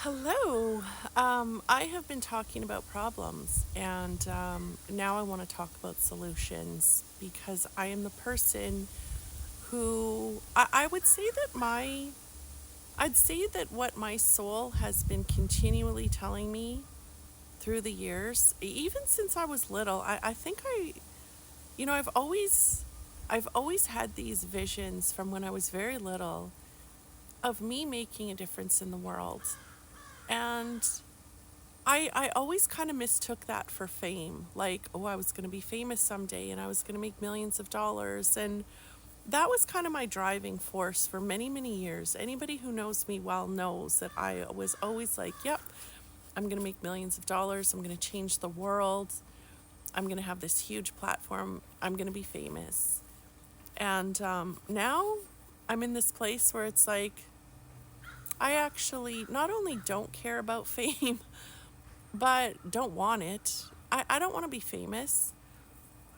Hello. I have been talking about problems, and now I want to talk about solutions because I am the person who I would say that I'd say that what my soul has been continually telling me through the years, even since I was little. I think I've always had these visions from when I was very little of me making a difference in the world. And I always kind of mistook that for fame. Like, oh, I was going to be famous someday and I was going to make millions of dollars. And that was kind of my driving force for many, many years. Anybody who knows me well knows that I was always like, yep, I'm going to make millions of dollars. I'm going to change the world. I'm going to have this huge platform. I'm going to be famous. And now I'm in this place where it's like, I actually not only don't care about fame, but don't want it. I don't want to be famous.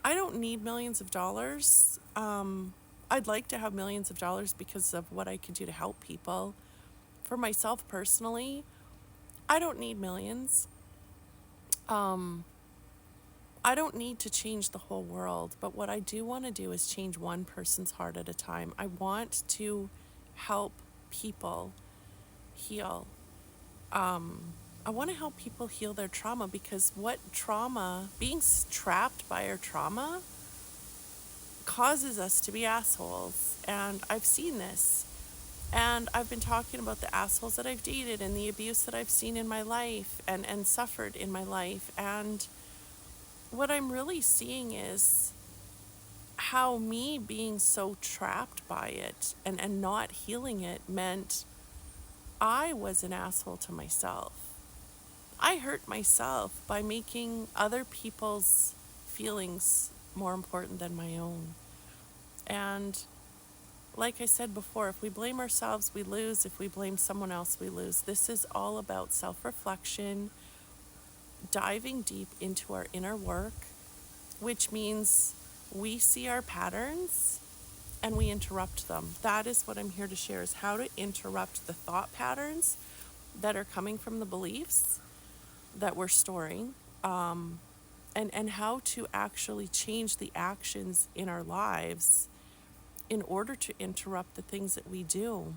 I don't need millions of dollars. I'd like to have millions of dollars because of what I could do to help people. For myself personally, I don't need millions. Um, I don't need to change the whole world, but what I do want to do is change one person's heart at a time. I want to help people heal. I want to help people heal their trauma because being trapped by our trauma, causes us to be assholes. And I've seen this. And I've been talking about the assholes that I've dated and the abuse that I've seen in my life and suffered in my life. And what I'm really seeing is how me being so trapped by it and not healing it meant I was an asshole to myself. I hurt myself by making other people's feelings more important than my own. And like I said before, if we blame ourselves, we lose. If we blame someone else, we lose. This is all about self reflection, diving deep into our inner work, which means we see our patterns and we interrupt them. That is what I'm here to share, is how to interrupt the thought patterns that are coming from the beliefs that we're storing, and how to actually change the actions in our lives in order to interrupt the things that we do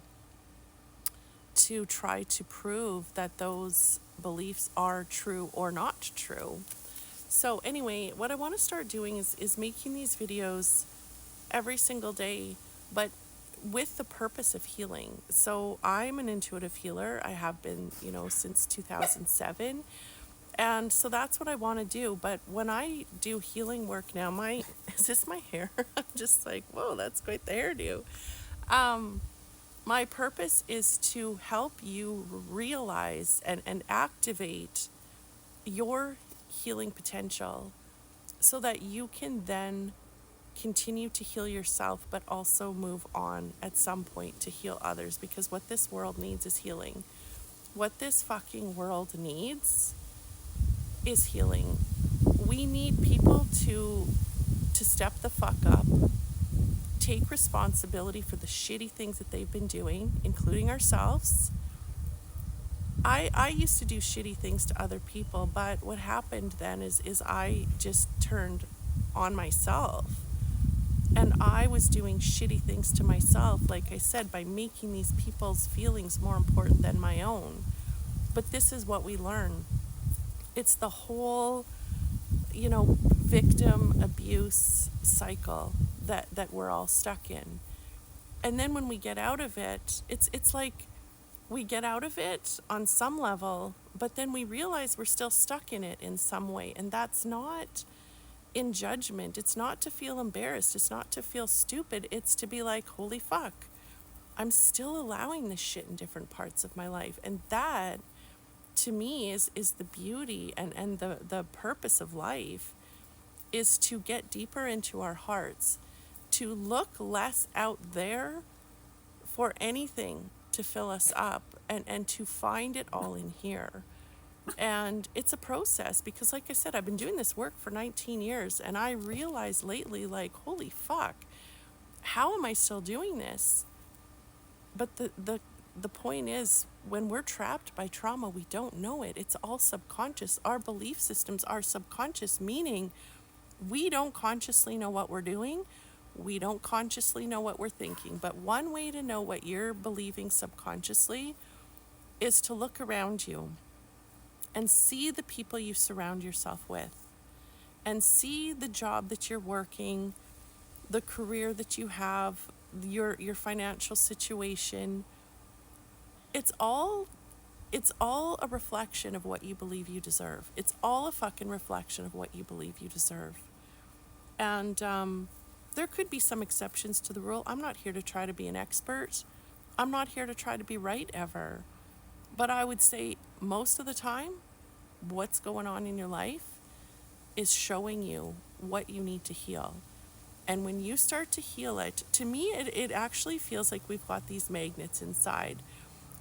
to try to prove that those beliefs are true or not true. So anyway, what I want to start doing is making these videos every single day, but with the purpose of healing. So I'm an intuitive healer. I have been, since 2007. And so that's what I want to do. But when I do healing work now, is this my hair? I'm just like, whoa, that's quite the hairdo. Um, my purpose is to help you realize and activate your healing potential so that you can then continue to heal yourself, but also move on at some point to heal others. Because what this world needs is healing. What this fucking world needs is healing. We need people to step the fuck up, take responsibility for the shitty things that they've been doing, including ourselves. I used to do shitty things to other people, but what happened then is I just turned on myself. And I was doing shitty things to myself, like I said, by making these people's feelings more important than my own. But this is what we learn. It's the whole, victim abuse cycle that we're all stuck in. And then when we get out of it, it's like we get out of it on some level, but then we realize we're still stuck in it in some way. And that's not in judgment. It's not to feel embarrassed. It's not to feel stupid. It's to be like, holy fuck, I'm still allowing this shit in different parts of my life. And that, to me, is the beauty and the purpose of life, is to get deeper into our hearts, to look less out there for anything to fill us up, and to find it all in here. And it's a process because, like I said, I've been doing this work for 19 years, and I realized lately, like, holy fuck, how am I still doing this? But the the point is, when we're trapped by trauma, we don't know it. It's all subconscious. Our belief systems are subconscious, meaning we don't consciously know what we're doing. We don't consciously know what we're thinking. But one way to know what you're believing subconsciously is to look around you and see the people you surround yourself with, and see the job that you're working, the career that you have, your financial situation. It's all a reflection of what you believe you deserve. It's all a fucking reflection of what you believe you deserve. And there could be some exceptions to the rule. I'm not here to try to be an expert. I'm not here to try to be right ever. But I would say most of the time, what's going on in your life is showing you what you need to heal. And when you start to heal it, to me, it actually feels like we've got these magnets inside.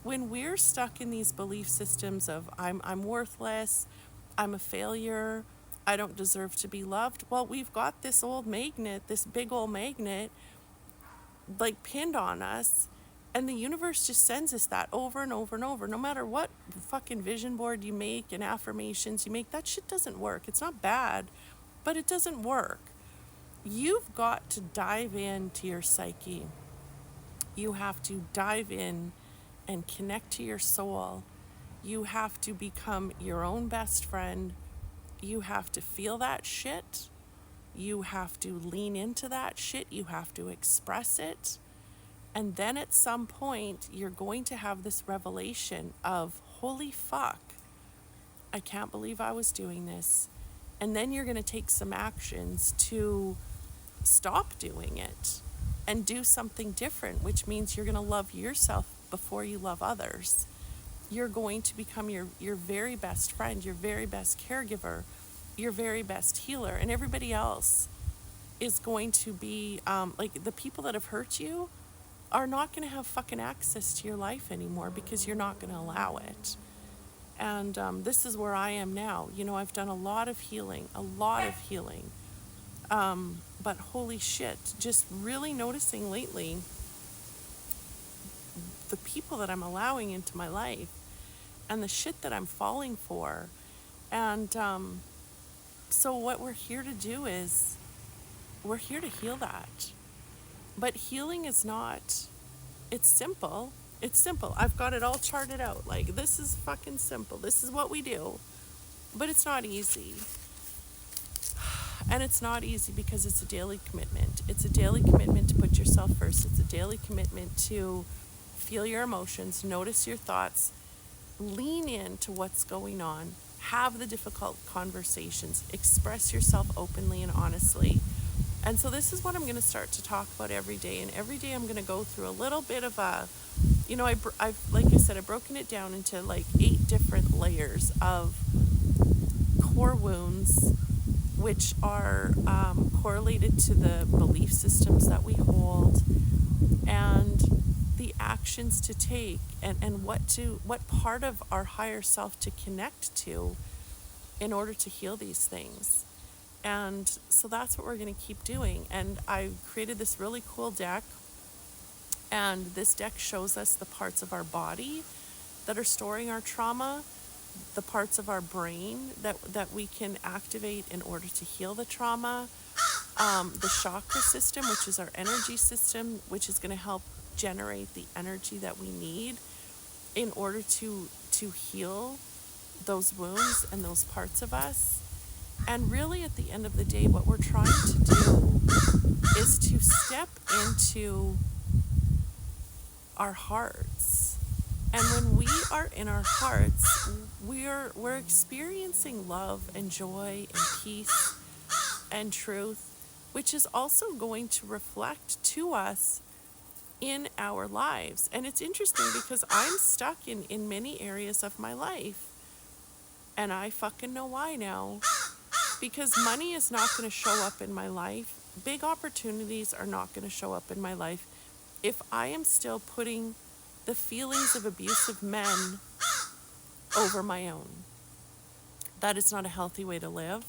When we're stuck in these belief systems of I'm worthless, I'm a failure, I don't deserve to be loved, well, we've got this old magnet, this big old magnet, like pinned on us, and the universe just sends us that over and over and over. No matter what fucking vision board you make and affirmations you make, that shit doesn't work. It's not bad, but it doesn't work. You've got to dive into your psyche. You have to dive in and connect to your soul. You have to become your own best friend. You have to feel that shit. You have to lean into that shit. You have to express it. And then at some point, you're going to have this revelation of, holy fuck, I can't believe I was doing this. And then you're going to take some actions to stop doing it and do something different, which means you're going to love yourself before you love others. You're going to become your very best friend, your very best caregiver, your very best healer. And everybody else is going to be, like the people that have hurt you are not going to have fucking access to your life anymore because you're not going to allow it. And this is where I am now. You know, I've done a lot of healing. But holy shit, just really noticing lately the people that I'm allowing into my life and the shit that I'm falling for. And so what we're here to do is we're here to heal that. But healing is not, it's simple. It's simple. I've got it all charted out. Like, this is fucking simple. This is what we do. But it's not easy. And it's not easy because it's a daily commitment. It's a daily commitment to put yourself first. It's a daily commitment to feel your emotions, notice your thoughts, lean into what's going on, have the difficult conversations, express yourself openly and honestly. And so this is what I'm going to start to talk about every day. And every day I'm going to go through a little bit of a, you know, I've like I said, I've broken it down into like 8 different layers of core wounds, which are correlated to the belief systems that we hold, and the actions to take, and what part of our higher self to connect to in order to heal these things. And so that's what we're going to keep doing. And I created this really cool deck, and this deck shows us the parts of our body that are storing our trauma, the parts of our brain that we can activate in order to heal the trauma, the chakra system, which is our energy system, which is going to help generate the energy that we need in order to heal those wounds and those parts of us. And really, at the end of the day, what we're trying to do is to step into our hearts. And when we are in our hearts, we're experiencing love and joy and peace and truth, which is also going to reflect to us in our lives. And it's interesting because I'm stuck in many areas of my life. And I fucking know why now. Because money is not going to show up in my life. Big opportunities are not going to show up in my life if I am still putting the feelings of abusive men over my own. That is not a healthy way to live.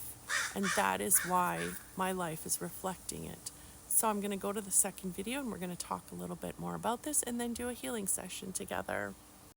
And that is why my life is reflecting it. So I'm going to go to the second video and we're going to talk a little bit more about this and then do a healing session together.